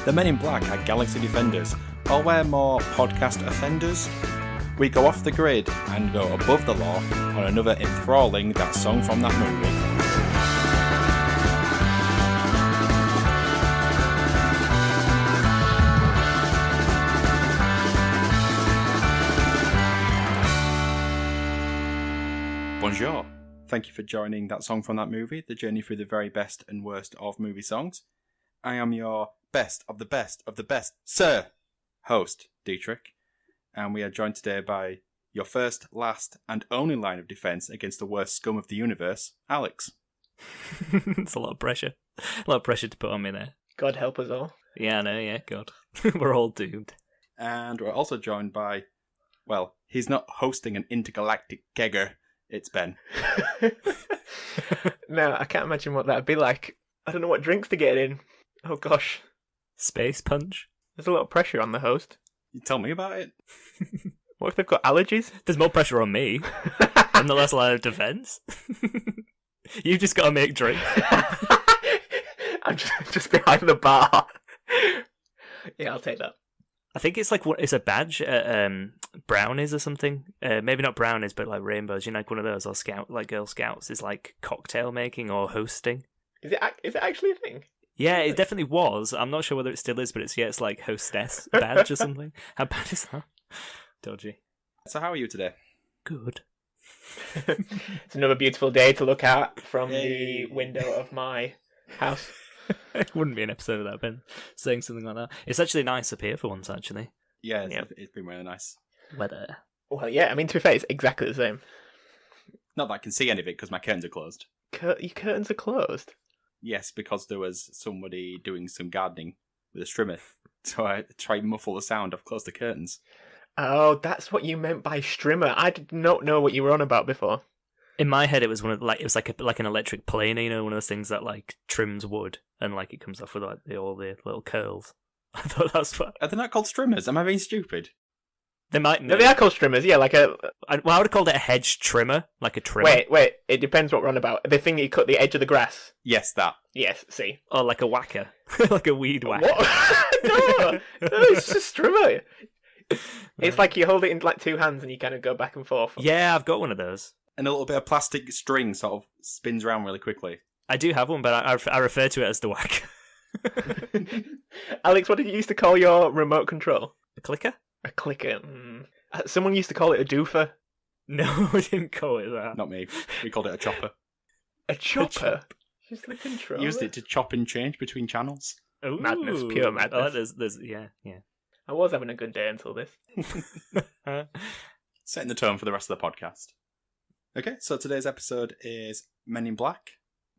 The Men in Black are galaxy defenders, or we're more podcast offenders. We go off the grid and go above the law on another enthralling that song from that movie. Bonjour. Thank you for joining that song from that movie, the journey through the very best and worst of movie songs. I am your best of the best of the best, sir, host, Dietrich, and we are joined today by your first, last, and only line of defence against the worst scum of the universe, Alex. It's a lot of pressure. A lot of pressure to put on me there. God help us all. Yeah, I know, yeah, God. We're all doomed. And we're also joined by, well, he's not hosting an intergalactic kegger, it's Ben. No, I can't imagine what that'd be like. I don't know what drinks to get in. Oh gosh. Space punch? There's a lot of pressure on the host. You tell me about it. What if they've got allergies? There's more pressure on me. I'm the last line of defence. You've just got to make drinks. I'm just behind the bar. Yeah, I'll take that. I think it's like it's a badge at brownies or something. Maybe not brownies, but like rainbows. You know, like one of those, or scout, like Girl Scouts is like cocktail making or hosting. Is it actually a thing? Yeah, it definitely was. I'm not sure whether it still is, but it's like hostess badge or something. How bad is that? Dodgy. So how are you today? Good. It's another beautiful day to look at from the window of my house. It wouldn't be an episode without Ben saying something like that. It's actually nice up here for once, actually. Yeah, it's been really nice. Weather. Well, yeah, I mean, to be fair, it's exactly the same. Not that I can see any of it because my curtains are closed. Your curtains are closed? Yes, because there was somebody doing some gardening with a strimmer. So I tried to muffle the sound. I've closed the curtains. Oh, that's what you meant by strimmer. I did not know what you were on about before. In my head, it was like an electric planer, you know, one of those things that like trims wood and like it comes off with like all the little curls. I thought that's what. Are they not called strimmers? Am I being stupid? They might. No, they are called strimmers. Yeah, like a. I would have called it a hedge trimmer, like a trimmer. Wait. It depends what we're on about. The thing that you cut the edge of the grass. Yes, that. Yes. See. Or like a whacker, like a weed whacker. What? no, it's just a strimmer. It's like you hold it in like two hands and you kind of go back and forth. Yeah, I've got one of those. And a little bit of plastic string sort of spins around really quickly. I do have one, but I refer to it as the whacker. Alex, what did you used to call your remote control? A clicker? A clicker. Someone used to call it a doofer. No, we didn't call it that. Not me. We called it a chopper. A chopper? Just the controller. Used it to chop and change between channels. Ooh. Madness, pure madness. Oh, there's, yeah. I was having a good day until this. Setting the tone for the rest of the podcast. Okay, so today's episode is Men in Black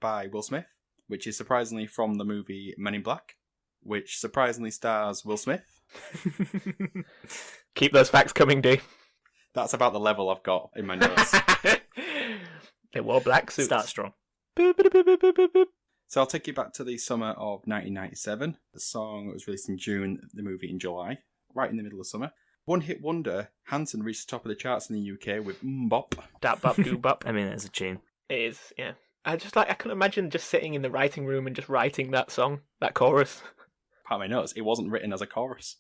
by Will Smith, which is surprisingly from the movie Men in Black, which surprisingly stars Will Smith. Keep those facts coming, D. That's about the level I've got in my notes. They wore black suits. Start strong. So I'll take you back to the summer of 1997. The song was released in June, the movie in July, right in the middle of summer. One hit wonder, Hanson reached the top of the charts in the UK with Bop. Dat bop doo bop. I mean, it's a tune. It is, yeah. I couldn't imagine just sitting in the writing room and just writing that song, that chorus. Part of my notes, it wasn't written as a chorus.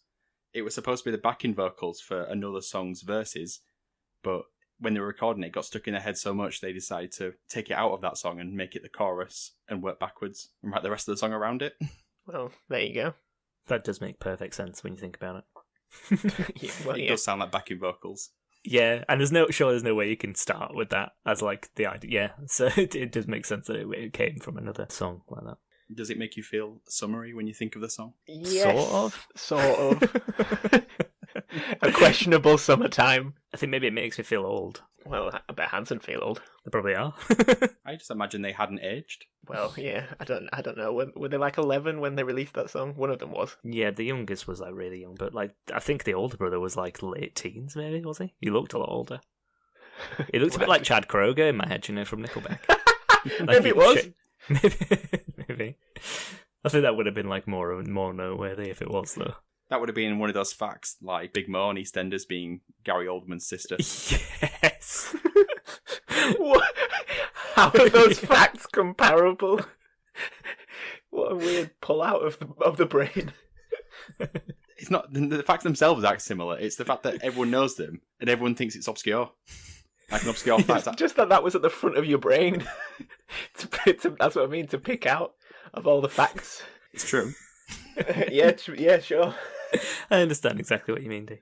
It was supposed to be the backing vocals for another song's verses, but when they were recording it, got stuck in their head so much they decided to take it out of that song and make it the chorus and work backwards and write the rest of the song around it. Well, there you go. That does make perfect sense when you think about it. It does sound like backing vocals. Yeah, and there's no way you can start with that as like the idea. Yeah, so it does make sense that it came from another song like that. Does it make you feel summery when you think of the song? Yes, sort of. A questionable summertime. I think maybe it makes me feel old. Well, I bet Hanson feel old. They probably are. I just imagine they hadn't aged. Well, yeah, I don't know. Were they like 11 when they released that song? One of them was. Yeah, the youngest was like really young, but like I think the older brother was like late teens, maybe, was he? He looked a lot older. He looked a bit like Chad Kroeger in my head, you know, from Nickelback. Maybe it was. Maybe. I think that would have been like more noteworthy if it was, though. That would have been one of those facts, like Big Mo on EastEnders being Gary Oldman's sister. Yes. What? How are those facts comparable? What a weird pull out of the brain. It's not the facts themselves are similar. It's the fact that everyone knows them and everyone thinks it's obscure. Like an obscure fact. It's just that was at the front of your brain. That's what I mean, to pick out of all the facts. It's true. Yeah, sure. I understand exactly what you mean, D.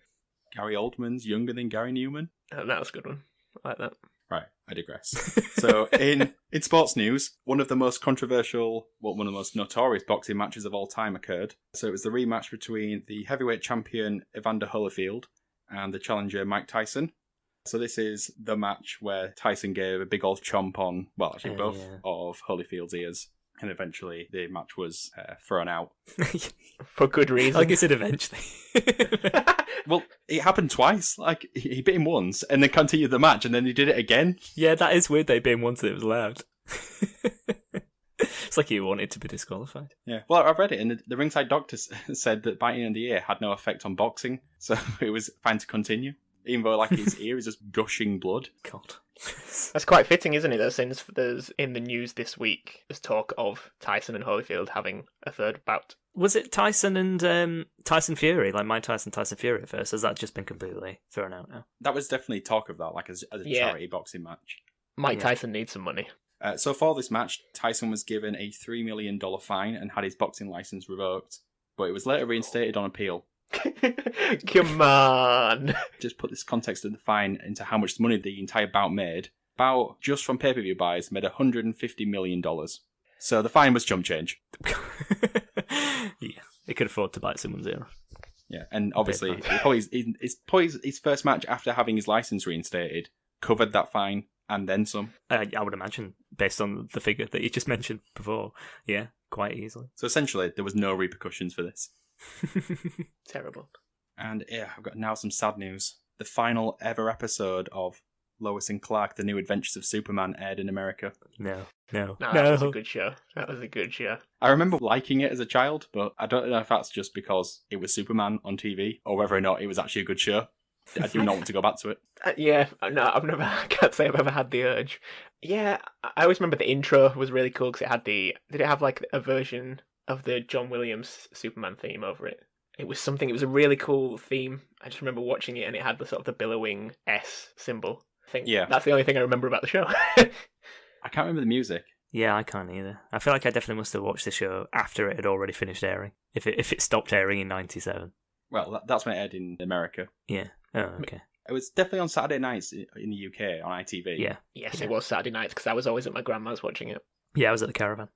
Gary Oldman's younger than Gary Newman. Oh, that was a good one. I like that. Right, I digress. So, in sports news, one of the most controversial, one of the most notorious boxing matches of all time occurred. So it was the rematch between the heavyweight champion Evander Holyfield and the challenger Mike Tyson. So this is the match where Tyson gave a big old chomp on, well, actually both of Holyfield's ears. And eventually the match was thrown out. For good reason. Like I said, eventually. Well, it happened twice. Like, he bit him once and then continued the match and then he did it again. Yeah, that is weird they bit him once and it was allowed. It's like he wanted to be disqualified. Yeah. Well, I've read it and the ringside doctor said that biting in the ear had no effect on boxing. So it was fine to continue. Even though, like, his ear is just gushing blood. God. That's quite fitting, isn't it, though, since there's, in the news this week, there's talk of Tyson and Holyfield having a third bout. Was it Tyson and Tyson Fury, like Mike Tyson, Tyson Fury at first? Has that just been completely thrown out now? That was definitely talk of that, like, as a charity boxing match. Mike Tyson needs some money. So for this match, Tyson was given a $3 million fine and had his boxing license revoked. But it was later reinstated on appeal. Come on. Just put this context of the fine into how much money the entire bout made. Bout, just from pay-per-view buys, made $150 million. So the fine was chump change. Yeah, he could afford to bite someone's ear off. Yeah, and obviously, his first match after having his license reinstated covered that fine and then some. I would imagine, based on the figure that you just mentioned before. Yeah, quite easily. So essentially, there was no repercussions for this. Terrible. And yeah, I've got now some sad news. The final ever episode of Lois and Clark, The New Adventures of Superman aired in America. No. That was a good show. I remember liking it as a child, but I don't know if that's just because it was Superman on TV or whether or not it was actually a good show. I do not want to go back to it. I can't say I've ever had the urge. Yeah, I always remember the intro was really cool because it had did it have like a version of the John Williams Superman theme over it? It was a really cool theme. I just remember watching it and it had the sort of the billowing S symbol. I think that's the only thing I remember about the show. I can't remember the music. Yeah, I can't either. I feel like I definitely must have watched the show after it had already finished airing. If it stopped airing in 97. Well, that's when it aired in America. Yeah. Oh, okay. It was definitely on Saturday nights in the UK on ITV. Yeah. Yes, it was Saturday nights because I was always at my grandma's watching it. Yeah, I was at the caravan.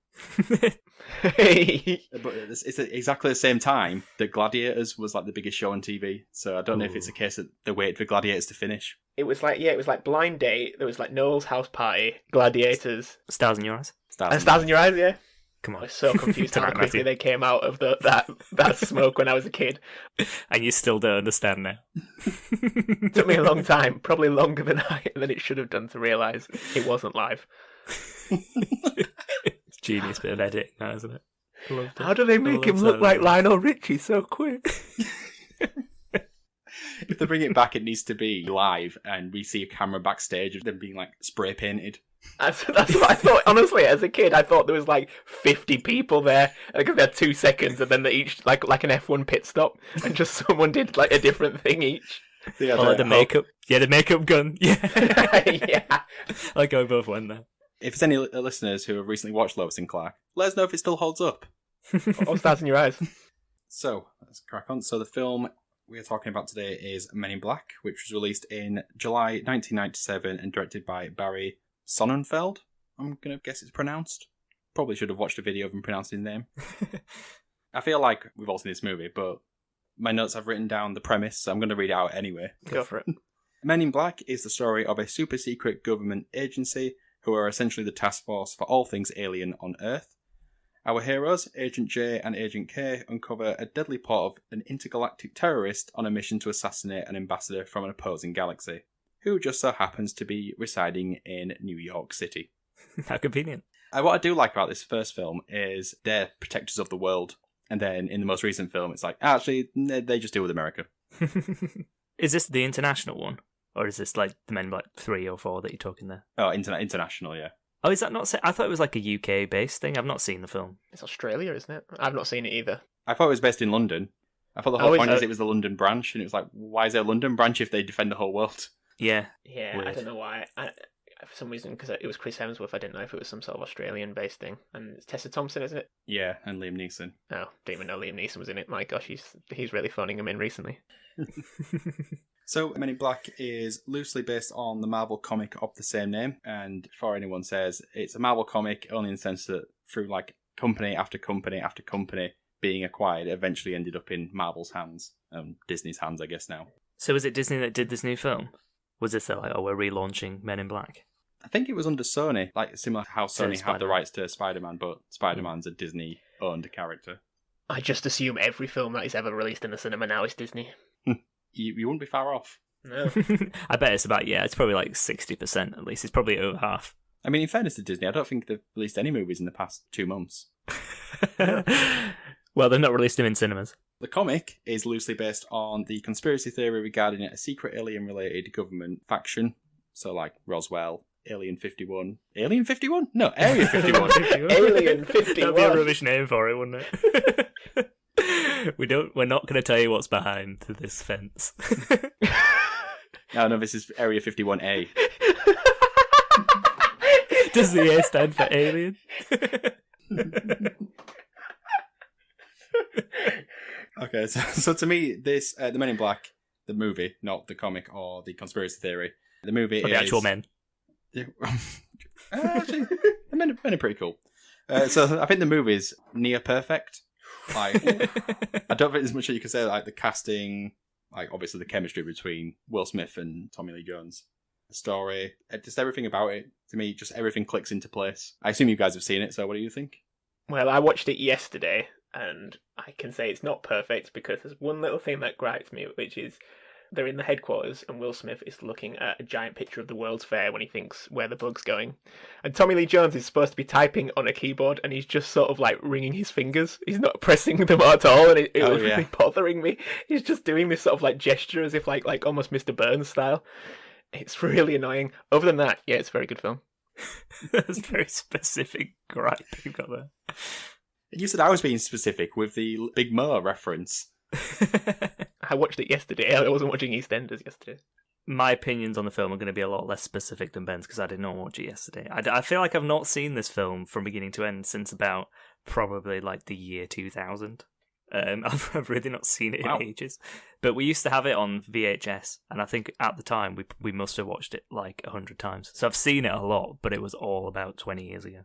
But it's at exactly the same time that Gladiators was like the biggest show on TV. So I don't know if it's a case that they waited for Gladiators to finish. It was like Blind Date. There was like Noel's House Party, Gladiators, Stars in Your Eyes. Stars in Your Eyes. Yeah. Come on. I was so confused how quickly they came out of that smoke when I was a kid. And you still don't understand now. It took me a long time, probably longer than it should have done to realise it wasn't live. It's genius bit of editing, that, isn't it? Loved it. How do they make him look like Lionel Richie so quick? If they bring it back, it needs to be live, and we see a camera backstage of them being like spray painted. That's what I thought. Honestly, as a kid, I thought there was like 50 people there. Like they had 2 seconds, and then they each like an F1 pit stop, and just someone did like a different thing each. Yeah, the makeup. Yeah, the makeup gun. Yeah, yeah. I go both when there. If there's any listeners who have recently watched Lois and Clark, let us know if it still holds up. Or Stars in Your Eyes. So let's crack on. So the film we are talking about today is Men in Black, which was released in July 1997 and directed by Barry Sonnenfeld. I'm going to guess it's pronounced. Probably should have watched a video of him pronouncing his name. I feel like we've all seen this movie, but my notes have written down the premise, so I'm going to read it out anyway. Go for it. Men in Black is the story of a super secret government agency who are essentially the task force for all things alien on Earth. Our heroes, Agent J and Agent K, uncover a deadly plot of an intergalactic terrorist on a mission to assassinate an ambassador from an opposing galaxy, who just so happens to be residing in New York City. How convenient. What I do like about this first film is they're protectors of the world, and then in the most recent film it's like, actually, they just deal with America. Is this the international one? Or is this like the Men in Black 3 or 4 that you're talking there? Oh, international, yeah. Oh, is that not? I thought it was like a UK-based thing. I've not seen the film. It's Australia, isn't it? I've not seen it either. I thought it was based in London. I thought the whole Oh, point is is it was the London branch, and it was like, why is there a London branch if they defend the whole world? Yeah. Yeah, Weird. I don't know why. For some reason, because it was Chris Hemsworth, I didn't know if it was some sort of Australian-based thing. And it's Tessa Thompson, isn't it? Yeah, and Liam Neeson. Oh, didn't even know Liam Neeson was in it. My gosh, he's really phoning him in recently. So, Men in Black is loosely based on the Marvel comic of the same name, and before anyone says, it's a Marvel comic only in the sense that through like company after company after company being acquired, it eventually ended up in Marvel's hands, Disney's hands, I guess now. So was it Disney that did this new film? Was this like, oh, we're relaunching Men in Black? I think it was under Sony, like similar to how Sony have the Spider-Man. rights to Spider-Man, but Spider-Man's a Disney-owned character. I just assume every film that is ever released in the cinema now is Disney. You wouldn't be far off. No. I bet it's it's probably like 60% at least. It's probably over half. I mean, in fairness to Disney, I don't think they've released any movies in the past 2 months. Well, they've not released them in cinemas. The comic is loosely based on the conspiracy theory regarding a secret alien-related government faction. So, like, Roswell, Alien 51. Alien 51? No, Area 51. Alien 51. That'd be a rubbish name for it, wouldn't it? We're not going to tell you what's behind this fence. No, this is Area 51A. Does the A stand for alien? Okay, so to me, this the Men in Black, the movie, not the comic or the conspiracy theory. The movie Or is the actual men. Yeah, actually, the men are pretty cool. So I think the movie's near perfect. Like, I don't think there's much that you can say. Like the casting, like obviously the chemistry between Will Smith and Tommy Lee Jones, the story, just everything about it. To me, just everything clicks into place. I assume you guys have seen it. So what do you think? Well, I watched it yesterday, and I can say it's not perfect because there's one little thing that gripes me, which is they're in the headquarters and Will Smith is looking at a giant picture of the World's Fair when he thinks where the bug's going. And Tommy Lee Jones is supposed to be typing on a keyboard and he's just sort of like wringing his fingers. He's not pressing them at all, and it was really bothering me. He's just doing this sort of like gesture as if like almost Mr. Burns style. It's really annoying. Other than that, yeah, it's a very good film. That's a very specific gripe you've got there. You said I was being specific with the Big Mo reference. I watched it yesterday. I wasn't watching EastEnders yesterday. My opinions on the film are going to be a lot less specific than Ben's because I did not watch it yesterday. I feel like I've not seen this film from beginning to end since about probably like the year 2000. I've really not seen it in ages. But we used to have it on VHS, and I think at the time we must have watched it like 100 times. So I've seen it a lot, but it was all about 20 years ago.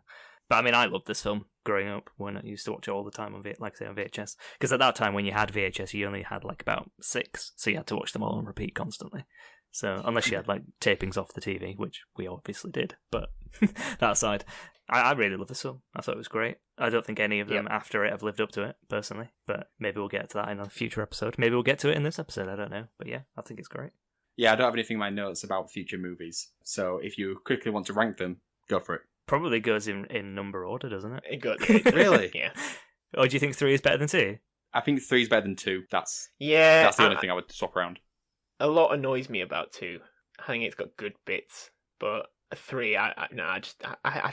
But I mean, I loved this film growing up when I used to watch it all the time on VHS. Because at that time, when you had VHS, you only had like about 6, so you had to watch them all on repeat constantly. So unless you had like tapings off the TV, which we obviously did, but that aside, I really love this film. I thought it was great. I don't think any of them after it have lived up to it personally, but maybe we'll get to that in a future episode. Maybe we'll get to it in this episode. I don't know, but yeah, I think it's great. Yeah, I don't have anything in my notes about future movies, so if you quickly want to rank them, go for it. Probably goes in number order, doesn't it? It goes. Really? Yeah. Or do you think 3 is better than 2? I think 3 is better than 2. That's the only thing I would swap around. A lot annoys me about 2. I think it's got good bits, but 3, I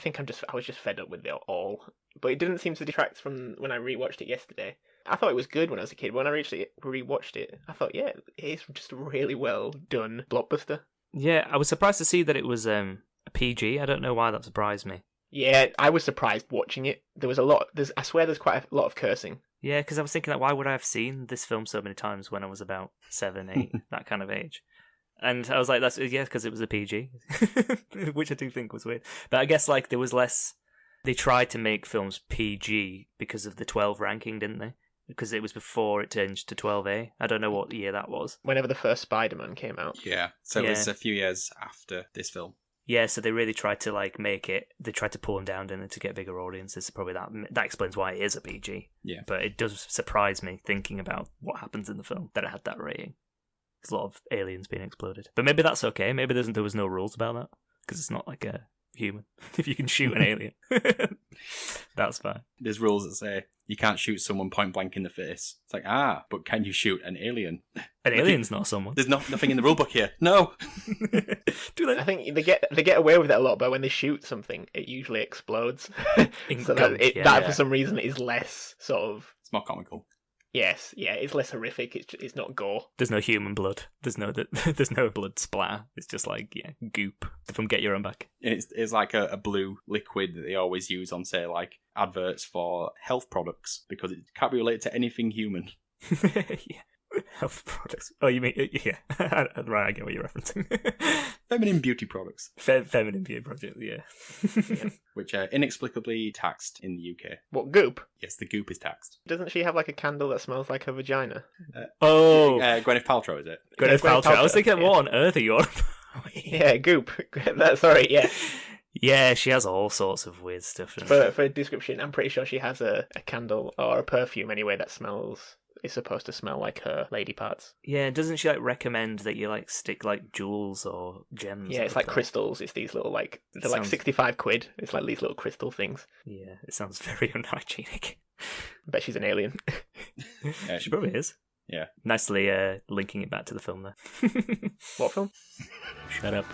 think I was just fed up with it all. But it didn't seem to detract from when I rewatched it yesterday. I thought it was good when I was a kid. When I rewatched it, I thought, yeah, it's just a really well done blockbuster. Yeah, I was surprised to see that it was a PG. I don't know why that surprised me. Yeah, I was surprised watching it. There was a lot. I swear, there's quite a lot of cursing. Yeah, because I was thinking, why would I have seen this film so many times when I was about 7, 8, that kind of age? And I was like, because it was a PG, which I do think was weird. But I guess like there was less. They tried to make films PG because of the 12 ranking, didn't they? Because it was before it changed to 12A. I don't know what year that was. Whenever the first Spider-Man came out. Yeah, so it was a few years after this film. Yeah, so they really tried to like make it. They tried to pull them down, didn't they, to get bigger audiences. So probably that explains why it is a PG. Yeah, but it does surprise me thinking about what happens in the film that it had that rating. There's a lot of aliens being exploded, but maybe that's okay. Maybe there was no rules about that because it's not like a human. If you can shoot an alien, that That's fine. There's rules that say you can't shoot someone point blank in the face. It's like, but can you shoot an alien? An alien's not someone. There's nothing in the rulebook here. No. Do they? I think they get away with it a lot, but when they shoot something, it usually explodes. So that for some reason is less sort of. It's more comical. Yes, yeah, it's less horrific. It's not gore. There's no human blood. There's no blood splatter. It's just like goop from Get Your Own Back. It's like a blue liquid that they always use on, say, like adverts for health products because it can't be related to anything human. Yeah. Health products. Oh, you mean yeah? Right, I get what you're referencing. Feminine beauty products. Feminine beauty products, yeah. Which are inexplicably taxed in the UK. What, goop? Yes, the goop is taxed. Doesn't she have like a candle that smells like her vagina? Gwyneth Paltrow, is it? Gwyneth Paltrow. I was thinking, what on earth are you on about? Yeah, goop. Sorry, yeah. Yeah, she has all sorts of weird stuff. For a description, I'm pretty sure she has a candle or a perfume anyway that is supposed to smell like her lady parts. Yeah, doesn't she like recommend that you like stick like jewels or gems? Yeah, it's like crystals. It's these little like they're like 65 quid. It's like these little crystal things. Yeah, it sounds very unhygienic. I bet she's an alien. Yeah, she probably is. Yeah. Nicely linking it back to the film there. What film? Shut up.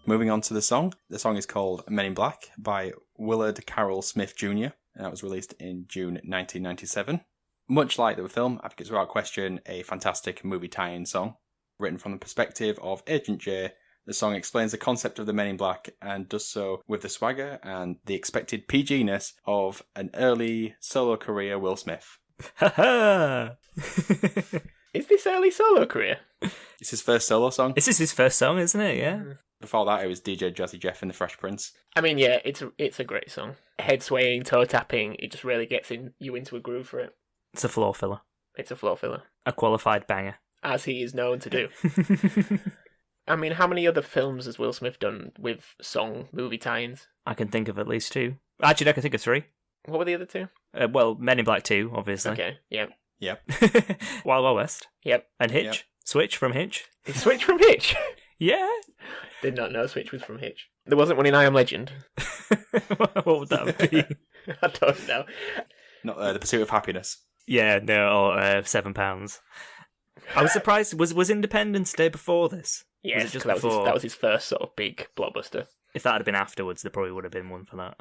Moving on to the song. The song is called Men in Black by Willard Carroll Smith Jr. and that was released in June 1997. Much like the film, I think it's without question a fantastic movie tie-in song. Written from the perspective of Agent J, the song explains the concept of the Men in Black and does so with the swagger and the expected PG-ness of an early solo career Will Smith. Ha ha! Is this early solo career? It's his first solo song. This is his first song, isn't it? Yeah. Before that, it was DJ Jazzy Jeff and the Fresh Prince. I mean, yeah, it's a great song. Head swaying, toe tapping, it just really gets you into a groove for it. It's a floor filler. It's a floor filler. A qualified banger. As he is known to do. I mean, how many other films has Will Smith done with song movie tie-ins? I can think of at least 2. Actually, I can think of 3. What were the other 2? Well, Men in Black 2, obviously. Okay, yeah. Yep. Wild Wild West. Yep. And Hitch. Yep. Switch from Hitch. Switch from Hitch? Yeah. Did not know Switch was from Hitch. There wasn't one in I Am Legend. What would that be? I don't know. Not The Pursuit of Happiness. Yeah, no, or £7. I was surprised. Was Independence Day before this? Yes, was it just that before? That was his first sort of big blockbuster. If that had been afterwards, there probably would have been one for that.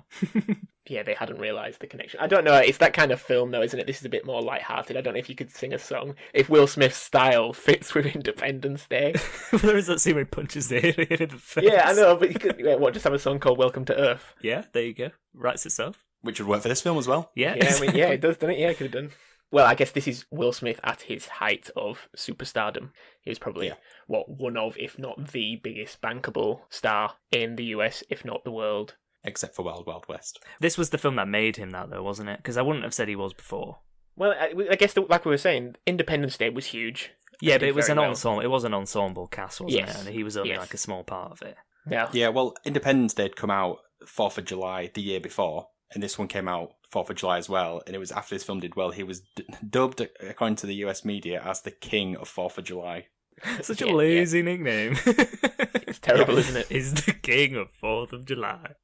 Yeah, they hadn't realised the connection. I don't know, it's that kind of film though, isn't it? This is a bit more light-hearted. I don't know if you could sing a song. If Will Smith's style fits with Independence Day. There is that scene where he punches the alien in the face. Yeah, I know, but you could just have a song called Welcome to Earth? Yeah, there you go. Writes itself. Which would work for this film as well. Yeah. Yeah, I mean, yeah, it does, doesn't it? Yeah, it could have done. Well, I guess this is Will Smith at his height of superstardom. He was probably, one of, if not the biggest bankable star in the US, if not the world. Except for Wild Wild West. This was the film that made him that, though, wasn't it? Because I wouldn't have said he was before. Well, I guess, like we were saying, Independence Day was huge. Yeah, but it was an ensemble. It was an ensemble cast, wasn't it? And he was only like a small part of it. Yeah. Yeah, well, Independence Day had come out 4th of July the year before, and this one came out 4th of July as well, and it was after this film did well. He was dubbed, according to the US media, as the King of 4th of July. Such a lazy nickname. It's terrible, isn't it? He's the King of 4th of July.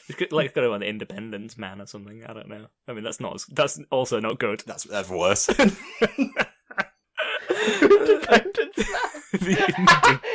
It's like got him on the Independence Man or something. I don't know. I mean, that's also not good. That's worse. Independence Man. The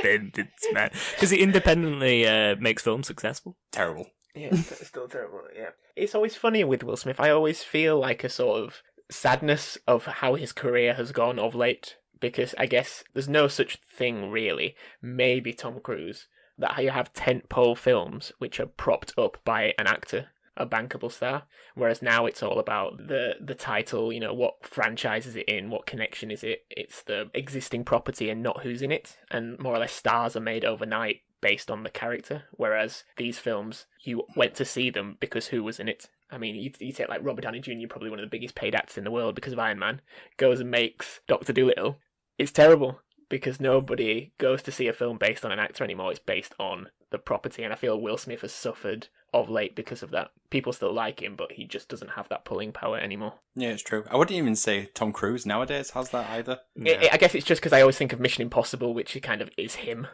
Independence Man. Because he independently makes films successful. Terrible. Yeah, it's still terrible, yeah. It's always funny with Will Smith. I always feel like a sort of sadness of how his career has gone of late, because I guess there's no such thing, really. Maybe Tom Cruise, that you have tentpole films which are propped up by an actor, a bankable star, whereas now it's all about the title, what franchise is it in, what connection is it, it's the existing property and not who's in it, and more or less stars are made overnight based on the character, whereas these films, you went to see them because who was in it. I mean, you take like Robert Downey Jr., probably one of the biggest paid actors in the world because of Iron Man, goes and makes Dr. Dolittle. It's terrible because nobody goes to see a film based on an actor anymore. It's based on the property, and I feel Will Smith has suffered of late because of that. People still like him, but he just doesn't have that pulling power anymore. Yeah, it's true. I wouldn't even say Tom Cruise nowadays has that either. I guess it's just because I always think of Mission Impossible, which kind of is him.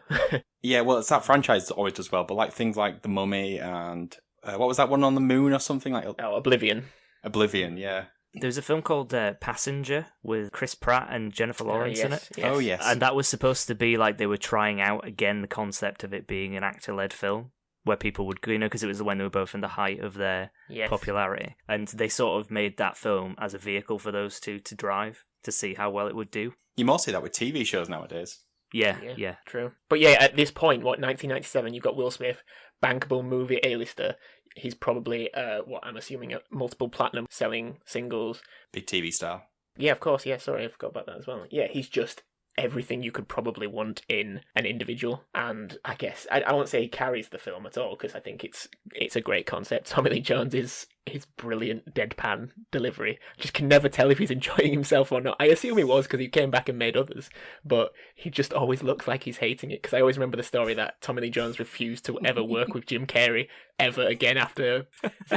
Yeah, well, it's that franchise that always does well, but like things like The Mummy and what was that one on the moon or something like? Oblivion. Oblivion, yeah. There was a film called Passenger with Chris Pratt and Jennifer Lawrence in it. Yes. Oh, yes. And that was supposed to be like they were trying out again the concept of it being an actor-led film where people would, because it was when they were both in the height of their popularity. And they sort of made that film as a vehicle for those two to drive to see how well it would do. You more see that with TV shows nowadays. Yeah. True. But yeah, at this point, 1997, you've got Will Smith, bankable movie A-lister. He's probably, I'm assuming, multiple platinum selling singles. Big TV star. Yeah, of course. Yeah, sorry, I forgot about that as well. Yeah, he's just everything you could probably want in an individual. And I guess, I won't say he carries the film at all, because I think it's a great concept. Tommy Lee Jones is his brilliant deadpan delivery. Just can never tell if he's enjoying himself or not. I assume he was, because he came back and made others, but he just always looks like he's hating it, because I always remember the story that Tommy Lee Jones refused to ever work with Jim Carrey ever again after...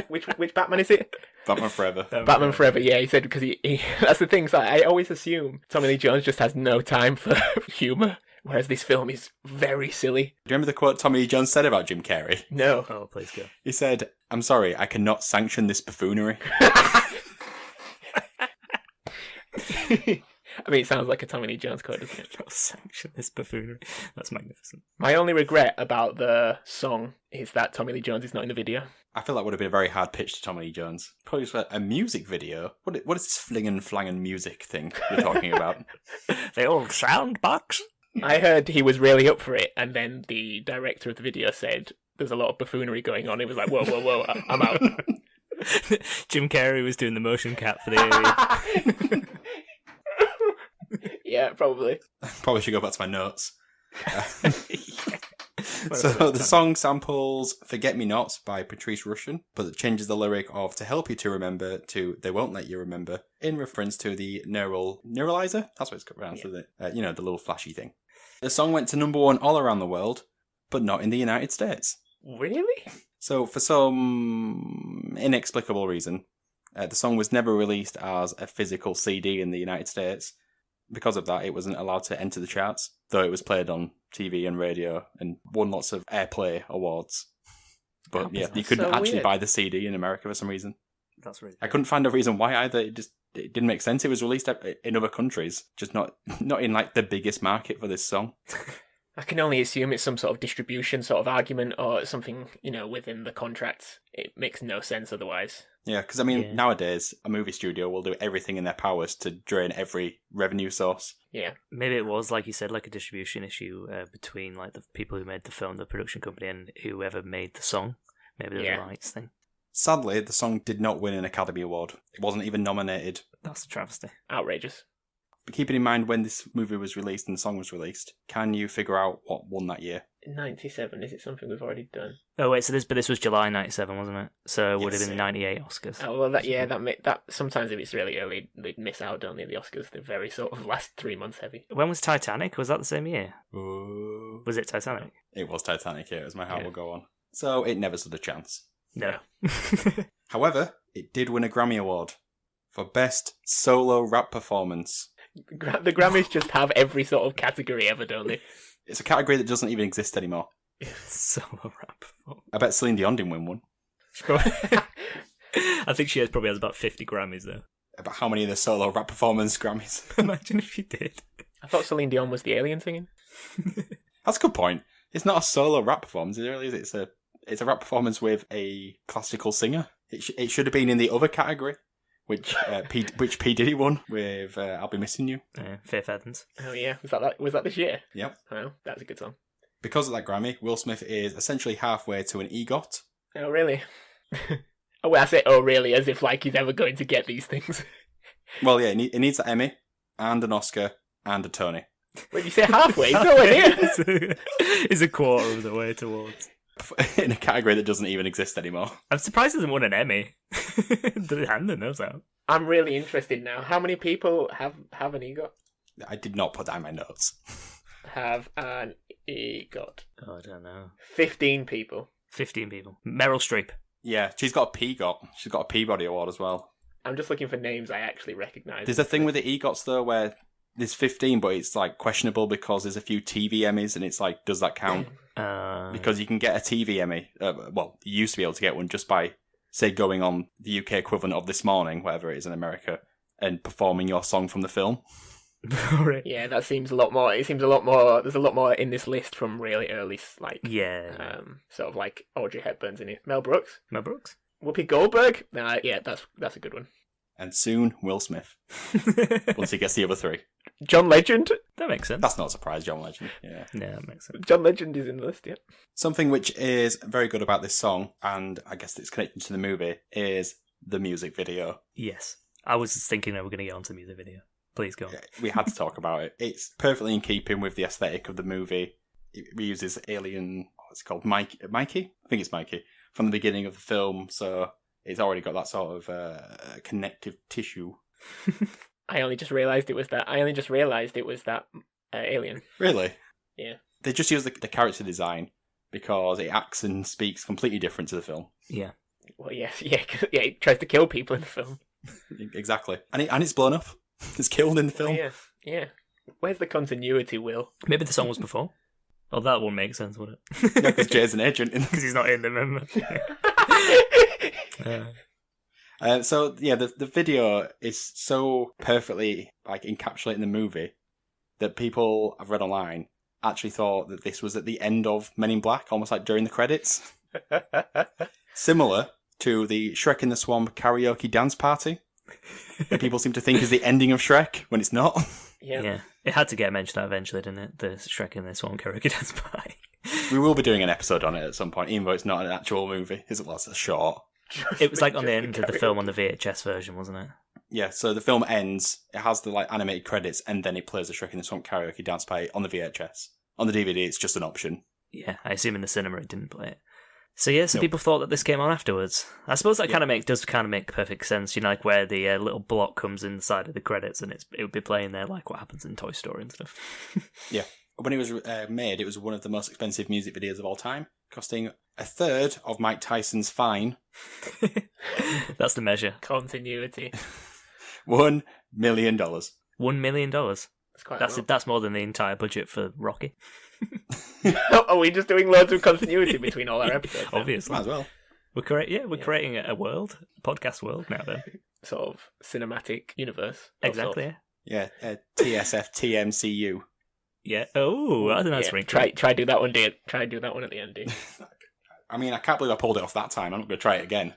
which Batman is it? Batman Forever. Batman Forever, yeah, he said, because he that's the thing, so I always assume Tommy Lee Jones just has no time for humour, whereas this film is very silly. Do you remember the quote Tommy Lee Jones said about Jim Carrey? No. Oh, please go. He said, "I'm sorry, I cannot sanction this buffoonery." I mean, it sounds like a Tommy Lee Jones quote, doesn't it? Not sanction this buffoonery. That's magnificent. My only regret about the song is that Tommy Lee Jones is not in the video. I feel that would have been a very hard pitch to Tommy Lee Jones. Probably for a music video. What is this flingin' flangin' music thing you're talking about? The old sound box? I heard he was really up for it, and then the director of the video said there's a lot of buffoonery going on. He was like, whoa, I'm out. Jim Carrey was doing the motion cap for the Yeah, probably. Probably should go back to my notes. So the song samples Forget Me Not by Patrice Rushen, but it changes the lyric of To Help You to Remember to They Won't Let You Remember in reference to the neuralizer. That's what it's pronounced, isn't it? The little flashy thing. The song went to #1 all around the world, but not in the United States. Really? So for some inexplicable reason, the song was never released as a physical CD in the United States. Because of that, it wasn't allowed to enter the charts, though it was played on TV and radio and won lots of airplay awards. But yeah, you couldn't actually buy the CD in America for some reason. That's really. I couldn't find a reason why either. It didn't make sense. It was released in other countries, just not in like the biggest market for this song. I can only assume it's some sort of distribution sort of argument or something, within the contracts. It makes no sense otherwise. Yeah, because nowadays a movie studio will do everything in their powers to drain every revenue source. Yeah. Maybe it was, like you said, like a distribution issue between like the people who made the film, the production company, and whoever made the song. Maybe the rights thing. Sadly, the song did not win an Academy Award. It wasn't even nominated. That's a travesty. Outrageous. But keeping in mind when this movie was released and the song was released, can you figure out what won that year? 97, is it something we've already done? Oh wait, so this was July 97, wasn't it? So it would have been the 98 Oscars. Oh well, that sometimes if it's really early, they'd miss out, don't they? The Oscars, they're very sort of last 3 months heavy. When was Titanic? Was that the same year? Was it Titanic? It was Titanic, yeah, as my heart will go on. So it never stood a chance. No. However, it did win a Grammy Award for Best Solo Rap Performance. The Grammys just have every sort of category ever, don't they? It's a category that doesn't even exist anymore. Solo rap. I bet Celine Dion didn't win one. I think she probably has about 50 Grammys though. About how many of the solo rap performance Grammys? Imagine if she did. I thought Celine Dion was the alien singing. That's a good point. It's not a solo rap performance, really, is it? It's a rap performance with a classical singer. It should have been in the other category, which P Diddy won with "I'll Be Missing You." Faith Evans. Oh yeah, was that this year? Yep. Oh, that's a good song. Because of that Grammy, Will Smith is essentially halfway to an EGOT. Oh really? Oh, well, I say "oh really" as if like he's ever going to get these things. Well, yeah, it needs an Emmy and an Oscar and a Tony. When you say halfway, he's nowhere near. It's a quarter of the way towards. In a category that doesn't even exist anymore. I'm surprised he hasn't won an Emmy. They're handing those out. I'm really interested now. How many people have an EGOT? I did not put that in my notes. Have an EGOT. Oh, I don't know. 15 people. 15 people. Meryl Streep. Yeah, she's got a PEGOT. She's got a Peabody Award as well. I'm just looking for names I actually recognise. There's a thing with the EGOTs, though, where there's 15, but it's, like, questionable because there's a few TV Emmys, and it's like, does that count? Because you can get a TV Emmy. Well, you used to be able to get one just by, say, going on the UK equivalent of This Morning, whatever it is in America, and performing your song from the film. Right. Yeah, that seems a lot more. It seems a lot more. There's a lot more in this list from really early, like sort of like Audrey Hepburn's in it. Mel Brooks, Whoopi Goldberg. Yeah, that's a good one. And soon, Will Smith. Once he gets the other three. John Legend. That makes sense. That's not a surprise, John Legend. Yeah, that makes sense. John Legend is in the list. Yeah. Something which is very good about this song, and I guess it's connected to the movie, is the music video. Yes, I was thinking that we're going to get onto the music video. Please go. We had to talk about it. It's perfectly in keeping with the aesthetic of the movie. It reuses alien, what's it called? Mikey? I think it's Mikey. From the beginning of the film, so it's already got that sort of connective tissue. I only just realised it was that alien. Really? Yeah. They just use the character design because it acts and speaks completely different to the film. Yeah. Well, yes, yeah, it tries to kill people in the film. Exactly. And it's blown up. It's killed in the film. Oh, yeah. Where's the continuity, Will? Maybe the song was before. Well, that wouldn't make sense, would it? Yeah, because Jay's an agent. Because he's not in the member. So, yeah, the video is so perfectly like encapsulating the movie that people I've read online actually thought that this was at the end of Men in Black, almost like during the credits. Similar to the Shrek in the Swamp karaoke dance party. That people seem to think is the ending of Shrek when it's not. Yeah. It had to get mentioned eventually, didn't it? The Shrek in the Swamp karaoke dance party. We will be doing an episode on it at some point, even though it's not an actual movie. It's a short. It was like on the end of the film on the VHS version, wasn't it? Yeah, so the film ends, it has the like animated credits, and then it plays the Shrek in the Swamp karaoke dance party on the VHS. On the DVD, it's just an option. Yeah, I assume in the cinema it didn't play it. So yeah, people thought that this came on afterwards. I suppose that does kind of make perfect sense. You know, like where the little block comes inside of the credits, and it would be playing there, like what happens in Toy Story and stuff. Yeah, when it was made, it was one of the most expensive music videos of all time, costing a third of Mike Tyson's fine. That's the measure. Continuity. $1 million. $1 million. That's more than the entire budget for Rocky. Are we just doing loads of continuity between all our episodes? Obviously, might as well. We're creating a world, a podcast world now. Then sort of cinematic universe. Exactly. Yeah, TSF TMCU. Yeah. Oh, I think that's right. Try do that one, dear. Try do that one at the end, dear. I mean, I can't believe I pulled it off that time. I'm not going to try it again.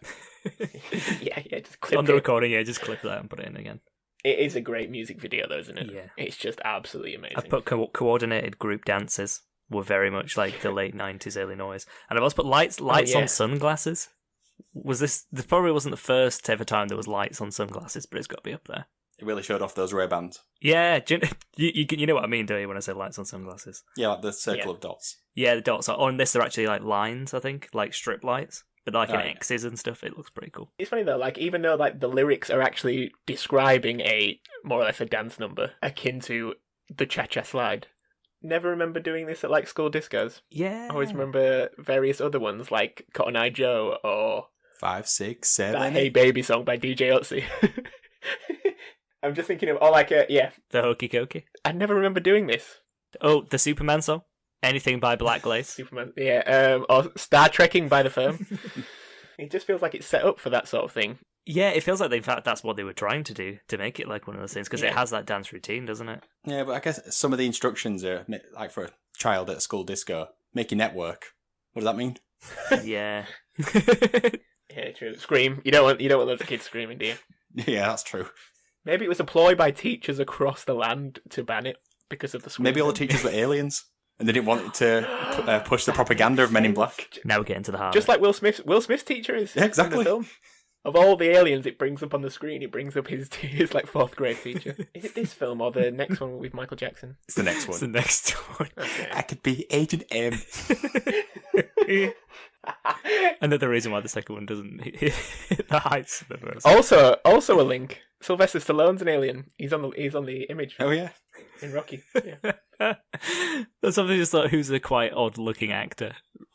yeah. Just clip on the recording. Yeah, just clip that and put it in again. It is a great music video, though, isn't it? Yeah. It's just absolutely amazing. I've put coordinated group dances were very much like the late 90s, early noise. And I've also put lights on sunglasses. This probably wasn't the first ever time there was lights on sunglasses, but it's got to be up there. It really showed off those Ray-Bans. Yeah, you know what I mean, don't you, when I say lights on sunglasses? Yeah, like the circle of dots. Yeah, the dots. On this, they're actually like lines, I think, like strip lights. But like in X's and stuff, it looks pretty cool. It's funny though, like even though like the lyrics are actually describing a more or less a dance number akin to the Cha-Cha Slide. Never remember doing this at like school discos. Yeah. I always remember various other ones like Cotton Eye Joe or 5, 6, 7. That Hey Baby song by DJ Otzi. I'm just thinking of the Hokey Cokey. I never remember doing this. Oh, the Superman song. Anything by Black Lace. Superman, or Star Trekking by The Firm. It just feels like it's set up for that sort of thing. Yeah, it feels like in fact that's what they were trying to do, to make it like one of those things, because it has that dance routine, doesn't it? Yeah, but I guess some of the instructions are, like for a child at a school disco, make your network. What does that mean? Yeah. Yeah, true. Scream. You don't want loads of kids screaming, do you? Yeah, that's true. Maybe it was a ploy by teachers across the land to ban it because of the scream. Maybe all the teachers were aliens. And they didn't want it to push the propaganda of Men in Black. Now we're getting to the heart. Just like Will Smith's teacher is exactly. in the film. Of all the aliens it brings up on the screen, it brings up his like 4th grade teacher. Is it this film or the next one with Michael Jackson? It's the next one. It's the next one. Okay. I could be Agent M. Another reason why the second one doesn't hit the heights of the first. Also a link. Sylvester Stallone's an alien. He's on the image. Oh yeah. In Rocky. Yeah. That's something just like who's a quite odd looking actor.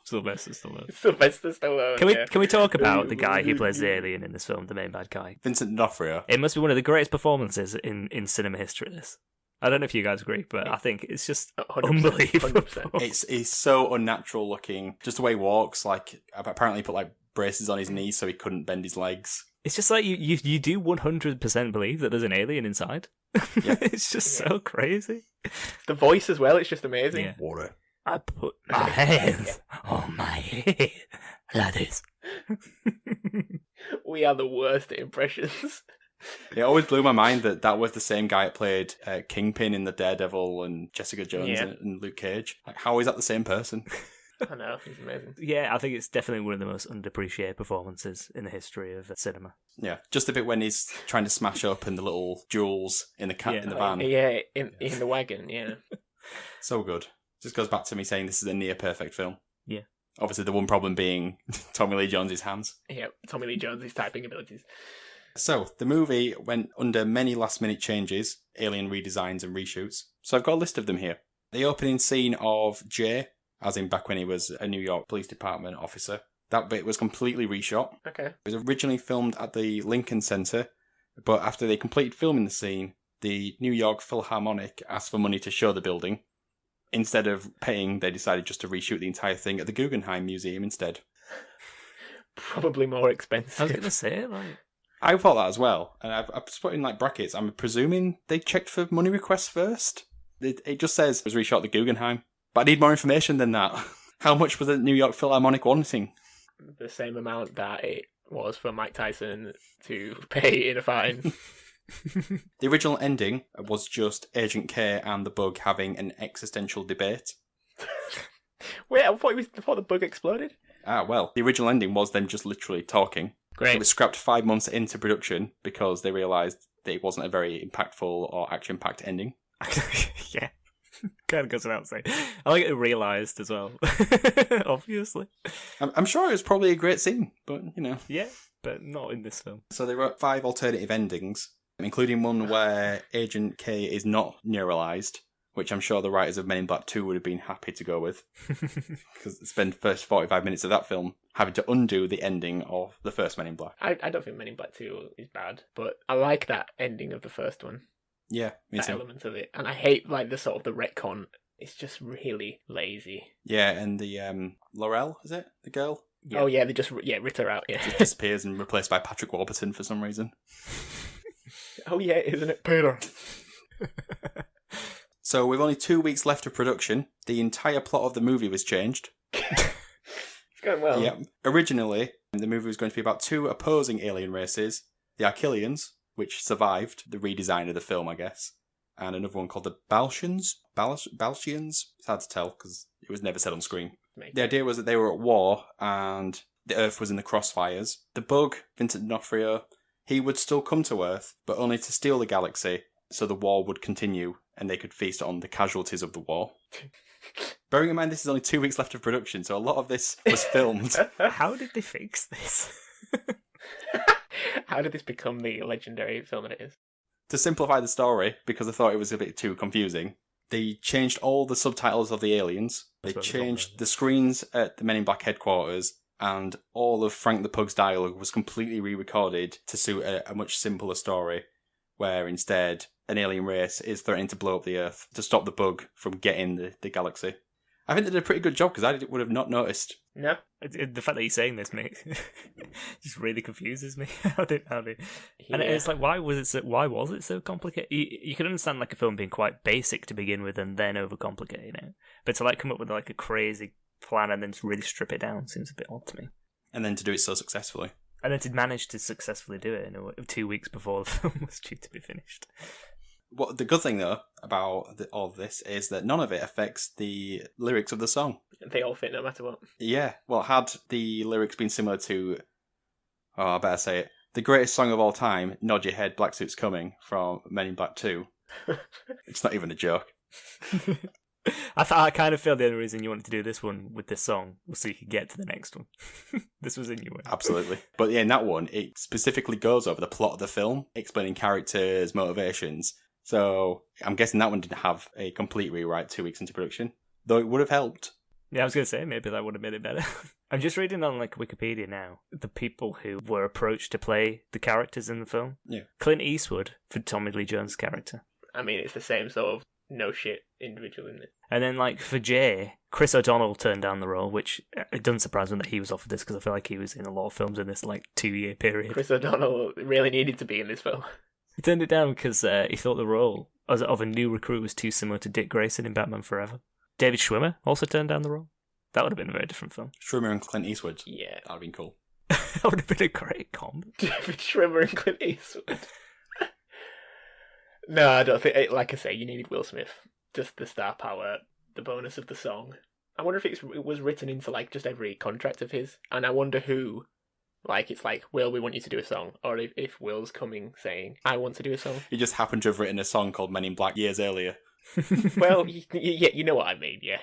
Sylvester Stallone. Sylvester Stallone. Can we talk about the guy who plays the alien in this film, the main bad guy? Vincent D'Onofrio. It must be one of the greatest performances in cinema history, this. I don't know if you guys agree, but I think it's just 100%, unbelievable. 100%. He's so unnatural looking. Just the way he walks, like, apparently he put, like, braces on his knees so he couldn't bend his legs. It's just like you do 100% believe that there's an alien inside. Yeah. It's just so crazy. The voice as well, it's just amazing. Yeah. Water. I put my hands on my head like this. We are the worst at impressions. It always blew my mind that was the same guy that played Kingpin in the Daredevil and Jessica Jones and Luke Cage. Like, how is that the same person? I know, he's amazing. Yeah, I think it's definitely one of the most underappreciated performances in the history of cinema. Yeah, just the bit when he's trying to smash open the little jewels in the in the van. Yeah, in the wagon, yeah. So good. Just goes back to me saying this is a near perfect film. Yeah. Obviously, the one problem being Tommy Lee Jones' hands. Yeah, Tommy Lee Jones' typing abilities. So, the movie went under many last-minute changes, alien redesigns and reshoots. So I've got a list of them here. The opening scene of Jay, as in back when he was a New York Police Department officer, that bit was completely reshot. Okay. It was originally filmed at the Lincoln Center, but after they completed filming the scene, the New York Philharmonic asked for money to show the building. Instead of paying, they decided just to reshoot the entire thing at the Guggenheim Museum instead. Probably more expensive. I was going to say, like... I thought that as well, and I've put in like brackets. I'm presuming they checked for money requests first. It just says it was reshot at the Guggenheim, but I need more information than that. How much was the New York Philharmonic wanting? The same amount that it was for Mike Tyson to pay in a fine. The original ending was just Agent K and the Bug having an existential debate. Wait, I thought the bug exploded. Well, the original ending was them just literally talking. Great. It was scrapped 5 months into production because they realised that it wasn't a very impactful or action-packed ending. Yeah. Kind of goes without saying. I like it realised as well. Obviously. I'm sure it was probably a great scene, but, you know. Yeah, but not in this film. So they wrote 5 alternative endings, including one where Agent K is not neuralised, which I'm sure the writers of Men in Black 2 would have been happy to go with. Because spend the first 45 minutes of that film having to undo the ending of the first Men in Black. I don't think Men in Black 2 is bad, but I like that ending of the first one. Yeah, me that too. element of it. And I hate like the sort of the retcon. It's just really lazy. Yeah, and the Laurel, is it? The girl? Yeah. Oh yeah, they just rip her out, yeah. Just disappears and replaced by Patrick Warburton for some reason. Oh yeah, isn't it Peter? So with only 2 weeks left of production, the entire plot of the movie was changed. It's going well. Yeah. Originally, the movie was going to be about 2 opposing alien races, the Archelians, which survived the redesign of the film, I guess, and another one called the Balchians. Balchians? It's hard to tell because it was never said on screen. The idea was that they were at war and the Earth was in the crossfires. The Bug, Vincent D'Onofrio, he would still come to Earth, but only to steal the galaxy, so the war would continue and they could feast on the casualties of the war. Bearing in mind this is only 2 weeks left of production, so a lot of this was filmed. How did they fix this? How did this become the legendary film that it is? To simplify the story, because I thought it was a bit too confusing, they changed all the subtitles of the aliens. They changed the screens at the Men in Black headquarters, and all of Frank the Pug's dialogue was completely re-recorded to suit a much simpler story, where instead an alien race is threatening to blow up the Earth to stop the Bug from getting the galaxy. I think they did a pretty good job because I would have not noticed. No. The fact that you're saying this, mate, just really confuses me. How did? Yeah. And it's like, why was it so complicated? You can understand like a film being quite basic to begin with and then overcomplicate it. But to like come up with like a crazy plan and then to really strip it down seems a bit odd to me. And then to do it so successfully. And then to manage to successfully do it in 2 weeks before the film was due to be finished. Well, the good thing, though, about all of this is that none of it affects the lyrics of the song. They all fit no matter what. Yeah. Well, had the lyrics been similar to, I better say it, the greatest song of all time, Nod Your Head, Black Suit's Coming, from Men in Black 2. It's not even a joke. I kind of feel the only reason you wanted to do this one with this song was so you could get to the next one. This was in your way. Absolutely. But yeah, in that one, it specifically goes over the plot of the film, explaining characters, motivations. So I'm guessing that one didn't have a complete rewrite 2 weeks into production, though it would have helped. Yeah, I was going to say, maybe that would have made it better. I'm just reading on like Wikipedia now, the people who were approached to play the characters in the film. Yeah. Clint Clint Eastwood for Tommy Lee Jones' character. I mean, it's the same sort of no shit individual, isn't it? And then, like, for Jay, Chris O'Donnell turned down the role, which it doesn't surprise me that he was offered this, because I feel like he was in a lot of films in this, like, 2-year period. Chris O'Donnell really needed to be in this film. He turned it down because he thought the role of a new recruit was too similar to Dick Grayson in Batman Forever. David Schwimmer also turned down the role. That would have been a very different film. Schwimmer and Clint Eastwood. Yeah. That would have been cool. That would have been a great combo. David Schwimmer and Clint Eastwood. No, I don't think... Like I say, you needed Will Smith. Just the star power, the bonus of the song. I wonder if it was written into, like, just every contract of his. And I wonder who... Like, it's like, Will, we want you to do a song. Or if Will's coming saying, I want to do a song. He just happened to have written a song called Men in Black years earlier. Well, yeah, you know what I mean, yeah.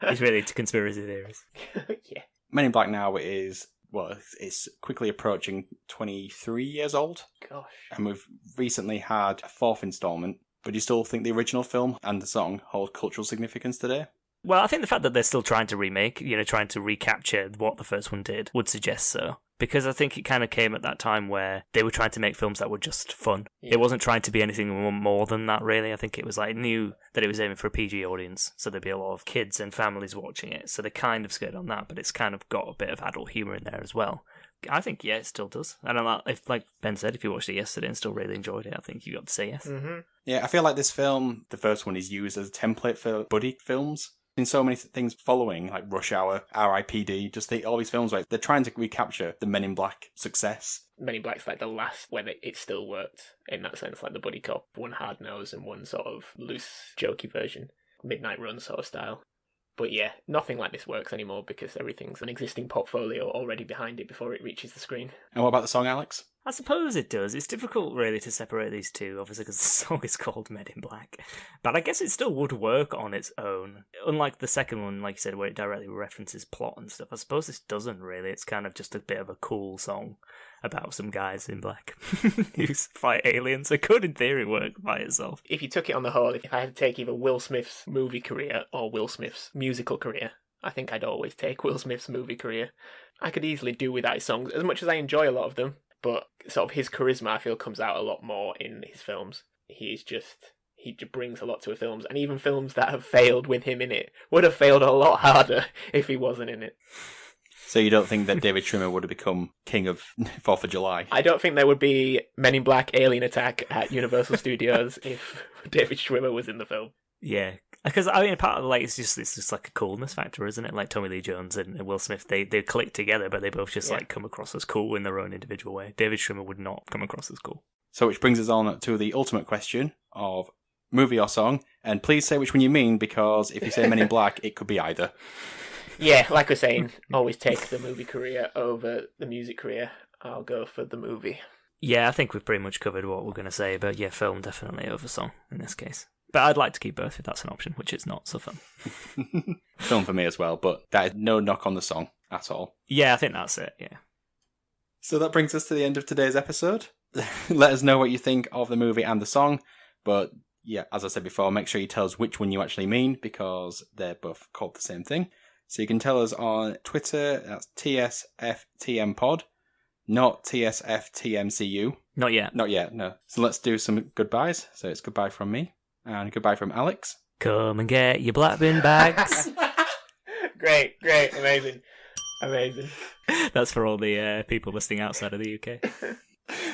He's really into conspiracy theories. Yeah. Men in Black now is, well, it's quickly approaching 23 years old. Gosh. And we've recently had a fourth instalment. But do you still think the original film and the song hold cultural significance today? Well, I think the fact that they're still trying to remake, trying to recapture what the first one did, would suggest so. Because I think it kind of came at that time where they were trying to make films that were just fun. Yeah. It wasn't trying to be anything more than that, really. I think it was like, it knew that it was aiming for a PG audience, so there'd be a lot of kids and families watching it. So they kind of skated on that, but it's kind of got a bit of adult humour in there as well. I think, yeah, it still does. And if, like Ben said, if you watched it yesterday and still really enjoyed it, I think you got to say yes. Mm-hmm. Yeah, I feel like this film, the first one, is used as a template for buddy films. In so many things following, like Rush Hour, R.I.P.D., all these films, right? They're trying to recapture the Men in Black success. Men in Black's like the last where it still worked in that sense, like the buddy cop, one hard nose and one sort of loose, jokey version, Midnight Run sort of style. But yeah, nothing like this works anymore because everything's an existing portfolio already behind it before it reaches the screen. And what about the song, Alex? I suppose it does. It's difficult, really, to separate these two, obviously, because the song is called Men in Black. But I guess it still would work on its own. Unlike the second one, like you said, where it directly references plot and stuff, I suppose this doesn't, really. It's kind of just a bit of a cool song about some guys in black who fight aliens. It could, in theory, work by itself. If you took it on the whole, if I had to take either Will Smith's movie career or Will Smith's musical career, I think I'd always take Will Smith's movie career. I could easily do without his songs, as much as I enjoy a lot of them. But sort of his charisma, I feel, comes out a lot more in his films. He brings a lot to the films, and even films that have failed with him in it would have failed a lot harder if he wasn't in it. So you don't think that David Schwimmer would have become king of 4th of July? I don't think there would be Men in Black Alien Attack at Universal Studios if David Schwimmer was in the film. Yeah, because I mean, part of it's just like a coolness factor, isn't it? Like Tommy Lee Jones and Will Smith, they click together, but they both just like come across as cool in their own individual way. David Schwimmer would not come across as cool. So, which brings us on to the ultimate question of movie or song, and please say which one you mean, because if you say Men in Black, it could be either. Yeah, like we're saying, always take the movie career over the music career. I'll go for the movie. Yeah, I think we've pretty much covered what we're going to say, but yeah, film definitely over song in this case. But I'd like to keep both if that's an option, which it's not, so fun. Film for me as well, but that is no knock on the song at all. Yeah, I think that's it, yeah. So that brings us to the end of today's episode. Let us know what you think of the movie and the song, but yeah, as I said before, make sure you tell us which one you actually mean, because they're both called the same thing. So you can tell us on Twitter, that's TSFTMPod, not TSFTMCU. Not yet. Not yet, no. So let's do some goodbyes. So it's goodbye from me. And goodbye from Alex. Come and get your black bin bags. Great, amazing. That's for all the people listening outside of the UK.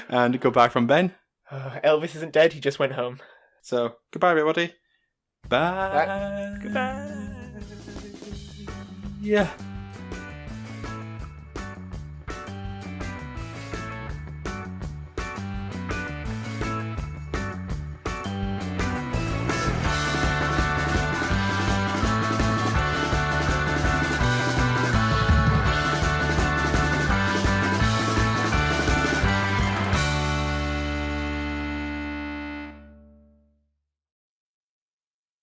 And goodbye from Ben. Elvis isn't dead, he just went home. So, goodbye everybody. Bye. Goodbye. Yeah.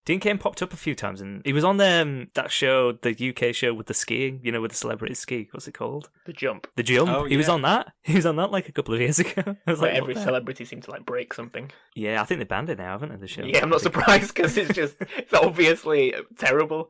Dean Cain popped up a few times, and he was on that show, the UK show with the skiing, with the celebrity ski. What's it called? The Jump. The Jump. Oh, he was on that. He was on that like a couple of years ago. I was Where like, every celebrity seems to like break something. Yeah, I think they banned it now, haven't they? The show. Yeah, I'm not surprised because it's obviously terrible.